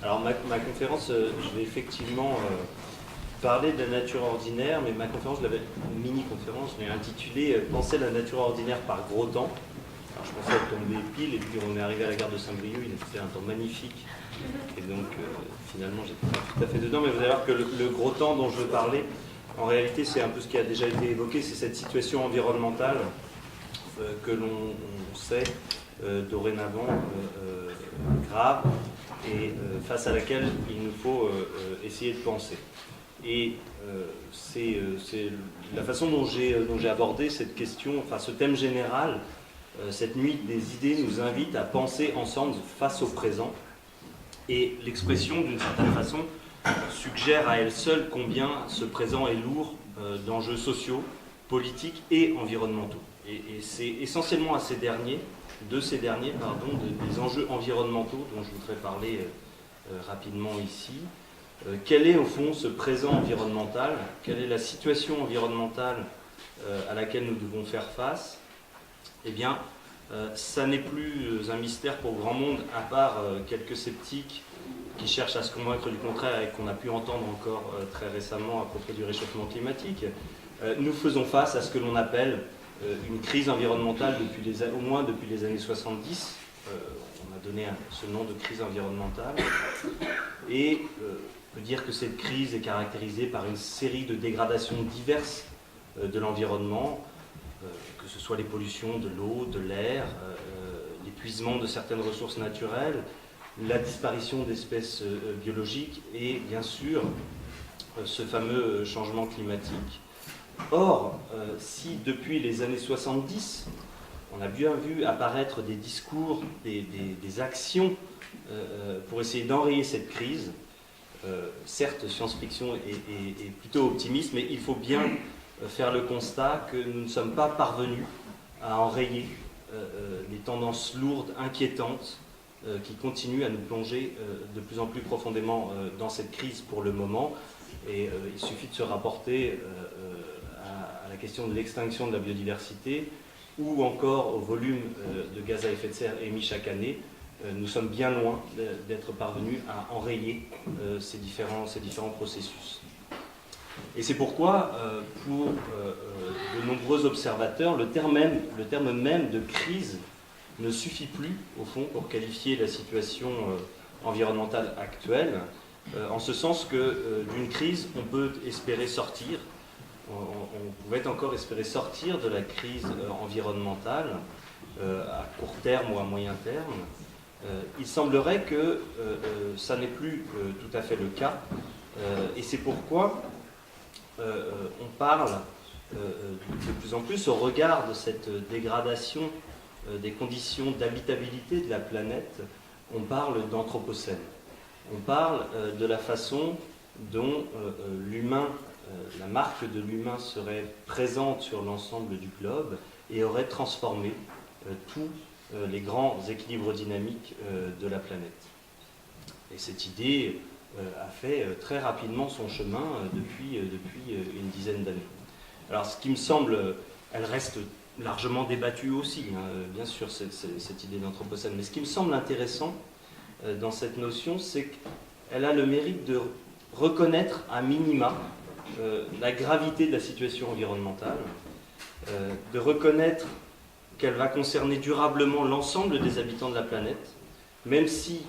Alors ma conférence, je vais effectivement parler de la nature ordinaire, mais ma conférence, une mini-conférence, je l'ai intitulée « Penser la nature ordinaire par gros temps ». Alors je pensais être tombé pile, et puis on est arrivé à la gare de Saint-Brieuc, il a fait un temps magnifique, et donc finalement j'étais pas tout à fait dedans, mais vous allez voir que le gros temps dont je veux parler, en réalité c'est un peu ce qui a déjà été évoqué, c'est cette situation environnementale que l'on sait dorénavant grave, et face à laquelle il nous faut essayer de penser. Et c'est la façon dont j'ai abordé cette question, enfin ce thème général, cette nuit des idées nous invite à penser ensemble face au présent. Et l'expression, d'une certaine façon, suggère à elle seule combien ce présent est lourd d'enjeux sociaux, politiques et environnementaux. Et c'est essentiellement de ces derniers, des enjeux environnementaux dont je voudrais parler rapidement ici. Quel est au fond ce présent environnemental? Quelle est la situation environnementale à laquelle nous devons faire face? Eh bien, ça n'est plus un mystère pour grand monde, à part quelques sceptiques qui cherchent à se convaincre du contraire et qu'on a pu entendre encore très récemment à propos du réchauffement climatique. Nous faisons face à ce que l'on appelle une crise environnementale au moins depuis les années 70. On a donné ce nom de crise environnementale. Et on peut dire que cette crise est caractérisée par une série de dégradations diverses de l'environnement, que ce soit les pollutions de l'eau, de l'air, l'épuisement de certaines ressources naturelles, la disparition d'espèces biologiques et bien sûr ce fameux changement climatique. Or, si depuis les années 70, on a bien vu apparaître des discours, des actions pour essayer d'enrayer cette crise, certes science-fiction est plutôt optimiste, mais il faut bien faire le constat que nous ne sommes pas parvenus à enrayer les tendances lourdes, inquiétantes, qui continuent à nous plonger de plus en plus profondément dans cette crise pour le moment. Et il suffit de se rapporter à la question de l'extinction de la biodiversité ou encore au volume de gaz à effet de serre émis chaque année. Nous sommes bien loin d'être parvenus à enrayer ces différents processus. Et c'est pourquoi, pour de nombreux observateurs, le terme même de crise ne suffit plus, au fond, pour qualifier la situation environnementale actuelle, en ce sens que d'une crise, on peut espérer sortir, on pouvait encore espérer sortir de la crise environnementale à court terme ou à moyen terme. Il semblerait que ça n'est plus tout à fait le cas, et c'est pourquoi on parle de plus en plus, au regard de cette dégradation des conditions d'habitabilité de la planète, on parle d'anthropocène. On parle de la façon dont l'humain, la marque de l'humain serait présente sur l'ensemble du globe et aurait transformé tous les grands équilibres dynamiques de la planète. Et cette idée a fait très rapidement son chemin depuis une dizaine d'années. Alors ce qui me semble, elle reste largement débattue aussi, bien sûr, cette idée d'anthropocène, mais ce qui me semble intéressant dans cette notion, c'est qu'elle a le mérite de reconnaître à minima la gravité de la situation environnementale, de reconnaître qu'elle va concerner durablement l'ensemble des habitants de la planète, même si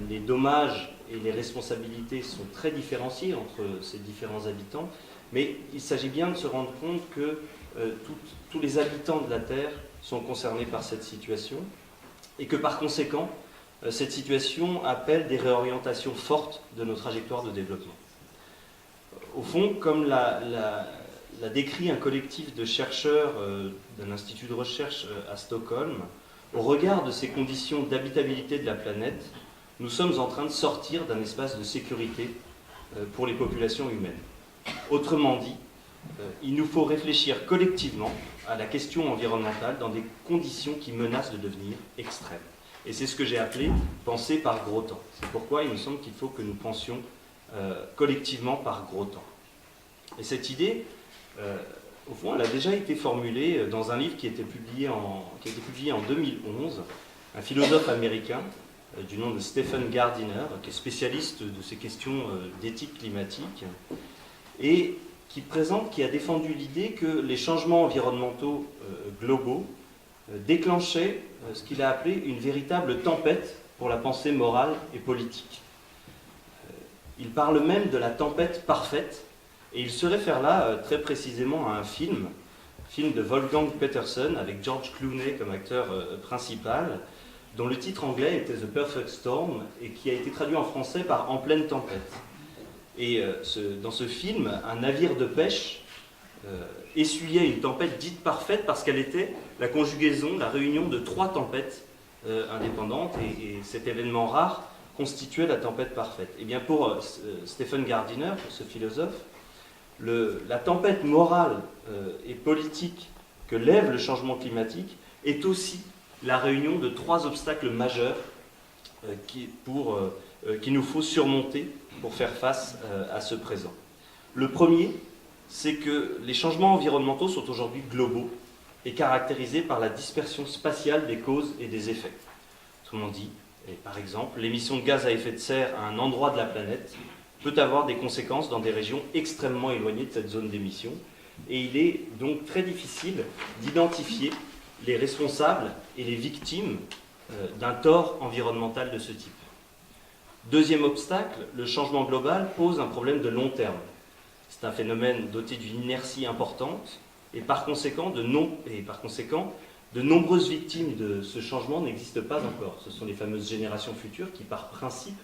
les dommages et les responsabilités sont très différenciées entre ces différents habitants, mais il s'agit bien de se rendre compte que tous les habitants de la Terre sont concernés par cette situation et que par conséquent, cette situation appelle des réorientations fortes de nos trajectoires de développement. Au fond, comme l'a décrit un collectif de chercheurs d'un institut de recherche à Stockholm, au regard de ces conditions d'habitabilité de la planète, nous sommes en train de sortir d'un espace de sécurité pour les populations humaines. Autrement dit, il nous faut réfléchir collectivement à la question environnementale dans des conditions qui menacent de devenir extrêmes. Et c'est ce que j'ai appelé « penser par gros temps ». C'est pourquoi il me semble qu'il faut que nous pensions collectivement par gros temps. Et cette idée, au fond, elle a déjà été formulée dans un livre qui a été publié en 2011, un philosophe américain du nom de Stephen Gardiner, qui est spécialiste de ces questions d'éthique climatique, et qui a défendu l'idée que les changements environnementaux globaux déclenchaient ce qu'il a appelé une véritable tempête pour la pensée morale et politique. Il parle même de la tempête parfaite, et il se réfère là très précisément à un film de Wolfgang Petersen avec George Clooney comme acteur principal, dont le titre anglais était The Perfect Storm et qui a été traduit en français par En pleine tempête. Et dans ce film, un navire de pêche essuyait une tempête dite parfaite parce qu'elle était la conjugaison, la réunion de 3 tempêtes indépendantes, et cet événement rare constituait la tempête parfaite. Et bien pour Stephen Gardiner, ce philosophe, la tempête morale et politique que lève le changement climatique est aussi la réunion de 3 obstacles majeurs qu'il nous faut surmonter pour faire face à ce présent. Le premier, c'est que les changements environnementaux sont aujourd'hui globaux et caractérisés par la dispersion spatiale des causes et des effets. Autrement dit, par exemple, l'émission de gaz à effet de serre à un endroit de la planète peut avoir des conséquences dans des régions extrêmement éloignées de cette zone d'émission, et il est donc très difficile d'identifier les responsables et les victimes d'un tort environnemental de ce type. Deuxième obstacle, le changement global pose un problème de long terme. C'est un phénomène doté d'une inertie importante, et par conséquent, de nombreuses victimes de ce changement n'existent pas encore. Ce sont les fameuses générations futures qui, par principe,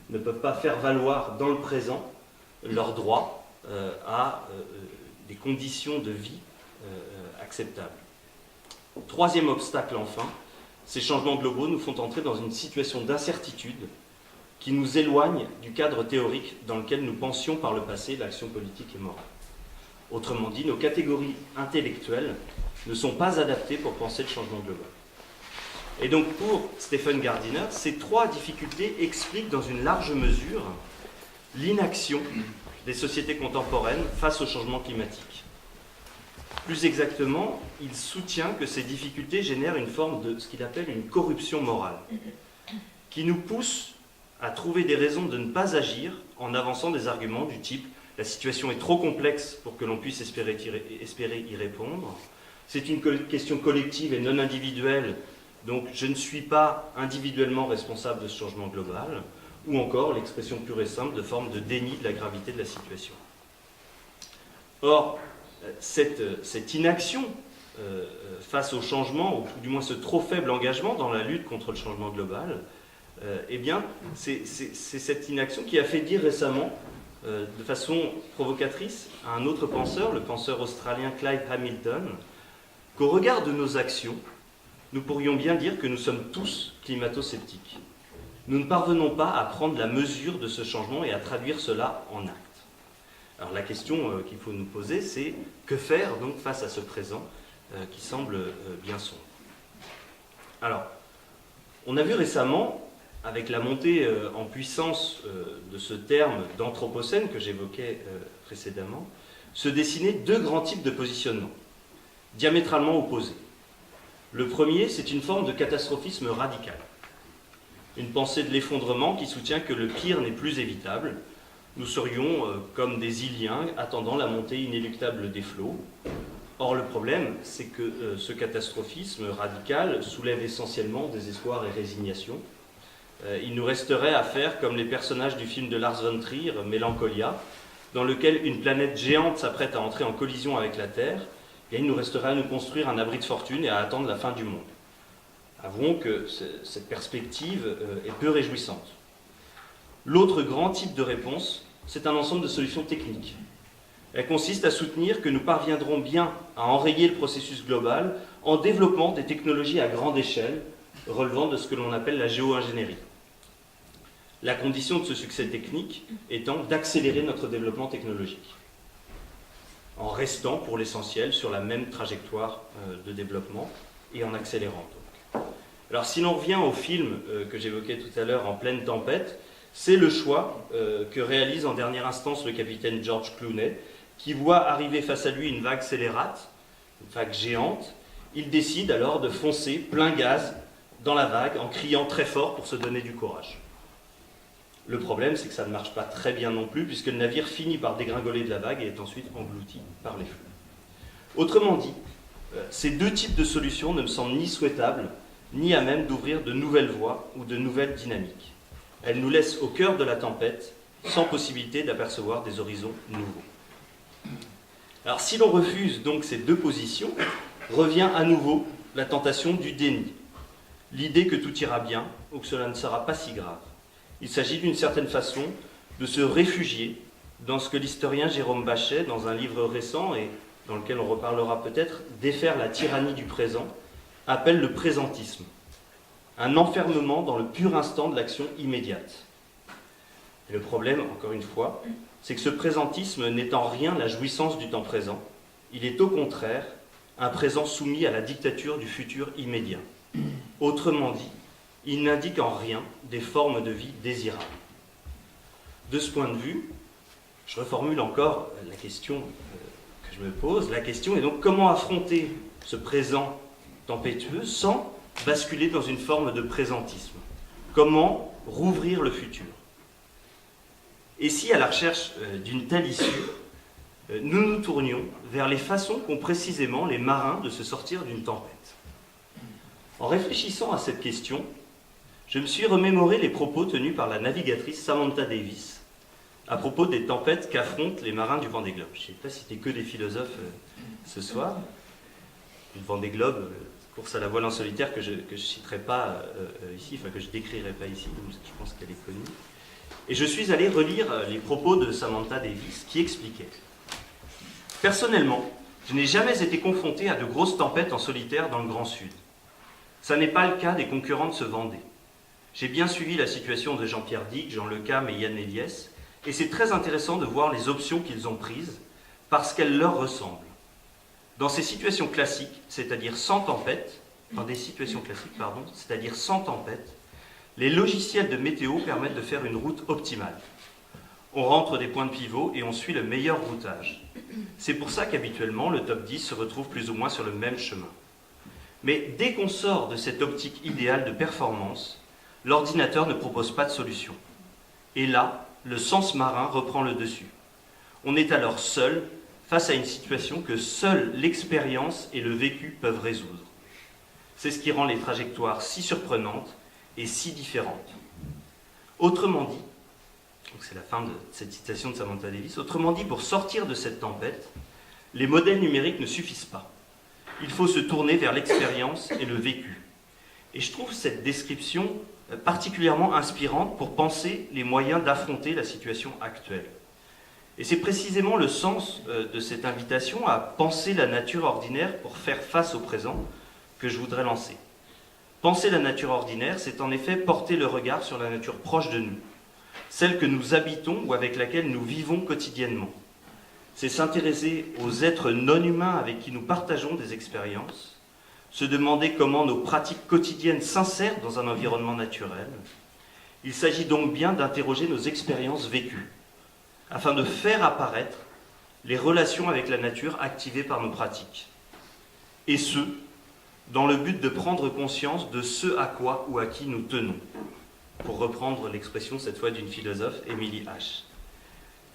ne peuvent pas faire valoir dans le présent leurs droits à des conditions de vie acceptables. Troisième obstacle enfin, ces changements globaux nous font entrer dans une situation d'incertitude qui nous éloigne du cadre théorique dans lequel nous pensions par le passé l'action politique et morale. Autrement dit, nos catégories intellectuelles ne sont pas adaptées pour penser le changement global. Et donc pour Stephen Gardiner, ces 3 difficultés expliquent dans une large mesure l'inaction des sociétés contemporaines face au changement climatique. Plus exactement, il soutient que ces difficultés génèrent une forme de ce qu'il appelle une corruption morale, qui nous pousse à trouver des raisons de ne pas agir en avançant des arguments du type « la situation est trop complexe pour que l'on puisse espérer y répondre », c'est une question collective et non individuelle, donc je ne suis pas individuellement responsable de ce changement global, ou encore l'expression pure et simple de forme de déni de la gravité de la situation. Or, cette inaction face au changement, ou tout du moins ce trop faible engagement dans la lutte contre le changement global, eh bien, c'est cette inaction qui a fait dire récemment, de façon provocatrice, à un autre penseur, le penseur australien Clive Hamilton, qu'au regard de nos actions, nous pourrions bien dire que nous sommes tous climato-sceptiques. Nous ne parvenons pas à prendre la mesure de ce changement et à traduire cela en actes. Alors la question qu'il faut nous poser, c'est que faire donc face à ce présent qui semble bien sombre. Alors, on a vu récemment, avec la montée en puissance de ce terme d'anthropocène que j'évoquais précédemment, se dessiner 2 grands types de positionnement, diamétralement opposés. Le premier, c'est une forme de catastrophisme radical. Une pensée de l'effondrement qui soutient que le pire n'est plus évitable. Nous serions comme des Iliens attendant la montée inéluctable des flots. Or, le problème, c'est que ce catastrophisme radical soulève essentiellement désespoir et résignation. Il nous resterait à faire comme les personnages du film de Lars von Trier, Mélancolia, dans lequel une planète géante s'apprête à entrer en collision avec la Terre, et il nous resterait à nous construire un abri de fortune et à attendre la fin du monde. Avouons que cette perspective est peu réjouissante. L'autre grand type de réponse, c'est un ensemble de solutions techniques. Elle consiste à soutenir que nous parviendrons bien à enrayer le processus global en développant des technologies à grande échelle, relevant de ce que l'on appelle la géo-ingénierie. La condition de ce succès technique étant d'accélérer notre développement technologique, en restant pour l'essentiel sur la même trajectoire de développement et en accélérant donc. Alors si l'on revient au film que j'évoquais tout à l'heure, En pleine tempête, c'est le choix que réalise en dernière instance le capitaine George Clooney, qui voit arriver face à lui une vague scélérate, une vague géante. Il décide alors de foncer plein gaz dans la vague en criant très fort pour se donner du courage. Le problème, c'est que ça ne marche pas très bien non plus, puisque le navire finit par dégringoler de la vague et est ensuite englouti par les flux. Autrement dit, ces deux types de solutions ne me semblent ni souhaitables, ni à même d'ouvrir de nouvelles voies ou de nouvelles dynamiques. Elles nous laissent au cœur de la tempête, sans possibilité d'apercevoir des horizons nouveaux. Alors si l'on refuse donc ces deux positions, revient à nouveau la tentation du déni. L'idée que tout ira bien, ou que cela ne sera pas si grave. Il s'agit d'une certaine façon de se réfugier dans ce que l'historien Jérôme Bachet, dans un livre récent et dans lequel on reparlera peut-être, Défaire la tyrannie du présent, appelle le présentisme. Un enfermement dans le pur instant de l'action immédiate. Et le problème, encore une fois, c'est que ce présentisme n'est en rien la jouissance du temps présent. Il est au contraire un présent soumis à la dictature du futur immédiat. Autrement dit, il n'indique en rien des formes de vie désirables. De ce point de vue, je reformule encore la question que je me pose. La question est donc comment affronter ce présent tempétueux sans basculer dans une forme de présentisme? Comment rouvrir le futur? Et si, à la recherche d'une telle issue, nous nous tournions vers les façons qu'ont précisément les marins de se sortir d'une tempête? En réfléchissant à cette question, je me suis remémoré les propos tenus par la navigatrice Samantha Davis à propos des tempêtes qu'affrontent les marins du Vendée Globe. Je ne sais pas si c'était que des philosophes ce soir. Le Vendée Globe, course à la voile en solitaire que je ne citerai pas ici, enfin que je ne décrirai pas ici, je pense qu'elle est connue. Et je suis allé relire les propos de Samantha Davis qui expliquait: personnellement, je n'ai jamais été confronté à de grosses tempêtes en solitaire dans le Grand Sud. Ça n'est pas le cas des concurrents de ce Vendée. J'ai bien suivi la situation de Jean-Pierre Dick, Jean Le Cam et Yann Eliès, et c'est très intéressant de voir les options qu'ils ont prises, parce qu'elles leur ressemblent. Dans ces situations classiques, c'est-à-dire sans tempête, c'est-à-dire sans tempête, les logiciels de météo permettent de faire une route optimale. On rentre des points de pivot et on suit le meilleur routage. C'est pour ça qu'habituellement, le top 10 se retrouve plus ou moins sur le même chemin. Mais dès qu'on sort de cette optique idéale de performance, l'ordinateur ne propose pas de solution. Et là, le sens marin reprend le dessus. On est alors seul face à une situation que seule l'expérience et le vécu peuvent résoudre. C'est ce qui rend les trajectoires si surprenantes et si différentes. Autrement dit, c'est la fin de cette citation de Samantha Davis, autrement dit, pour sortir de cette tempête, les modèles numériques ne suffisent pas. Il faut se tourner vers l'expérience et le vécu. Et je trouve cette description particulièrement inspirante pour penser les moyens d'affronter la situation actuelle. Et c'est précisément le sens de cette invitation à penser la nature ordinaire pour faire face au présent que je voudrais lancer. Penser la nature ordinaire, c'est en effet porter le regard sur la nature proche de nous, celle que nous habitons ou avec laquelle nous vivons quotidiennement. C'est s'intéresser aux êtres non humains avec qui nous partageons des expériences, se demander comment nos pratiques quotidiennes s'insèrent dans un environnement naturel. Il s'agit donc bien d'interroger nos expériences vécues, afin de faire apparaître les relations avec la nature activées par nos pratiques. Et ce, dans le but de prendre conscience de ce à quoi ou à qui nous tenons, pour reprendre l'expression cette fois d'une philosophe, Émilie H.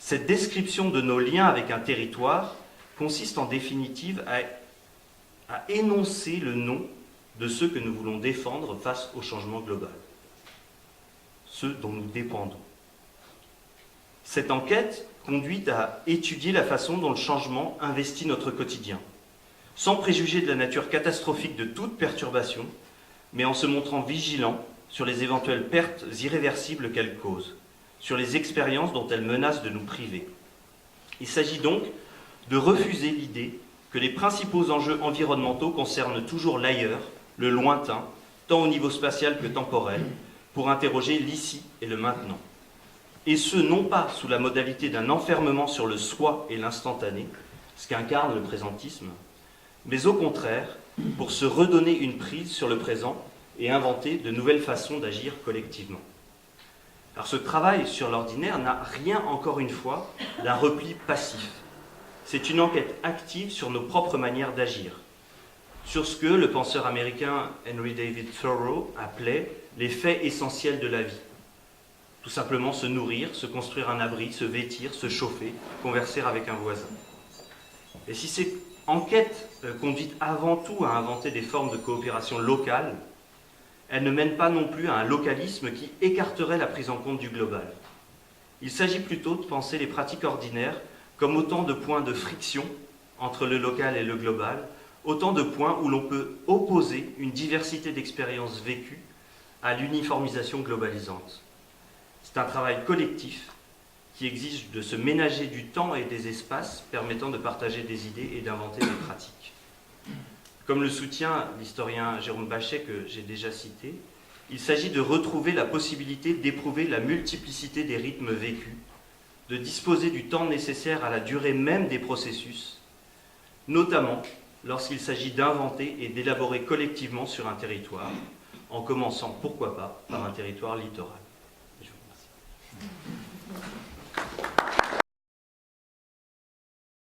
Cette description de nos liens avec un territoire consiste en définitive à énoncer le nom de ceux que nous voulons défendre face au changement global, ceux dont nous dépendons. Cette enquête conduit à étudier la façon dont le changement investit notre quotidien, sans préjuger de la nature catastrophique de toute perturbation, mais en se montrant vigilant sur les éventuelles pertes irréversibles qu'elle cause, sur les expériences dont elle menace de nous priver. Il s'agit donc de refuser l'idée que les principaux enjeux environnementaux concernent toujours l'ailleurs, le lointain, tant au niveau spatial que temporel, pour interroger l'ici et le maintenant. Et ce, non pas sous la modalité d'un enfermement sur le soi et l'instantané, ce qu'incarne le présentisme, mais au contraire, pour se redonner une prise sur le présent et inventer de nouvelles façons d'agir collectivement. Alors ce travail sur l'ordinaire n'a rien, encore une fois, d'un repli passif. C'est une enquête active sur nos propres manières d'agir, sur ce que le penseur américain Henry David Thoreau appelait les faits essentiels de la vie. Tout simplement se nourrir, se construire un abri, se vêtir, se chauffer, converser avec un voisin. Et si ces enquêtes conduisent avant tout à inventer des formes de coopération locale, elles ne mènent pas non plus à un localisme qui écarterait la prise en compte du global. Il s'agit plutôt de penser les pratiques ordinaires comme autant de points de friction entre le local et le global, autant de points où l'on peut opposer une diversité d'expériences vécues à l'uniformisation globalisante. C'est un travail collectif qui exige de se ménager du temps et des espaces permettant de partager des idées et d'inventer des pratiques. Comme le soutient l'historien Jérôme Bachet que j'ai déjà cité, il s'agit de retrouver la possibilité d'éprouver la multiplicité des rythmes vécus, de disposer du temps nécessaire à la durée même des processus, notamment lorsqu'il s'agit d'inventer et d'élaborer collectivement sur un territoire, en commençant, pourquoi pas, par un territoire littoral.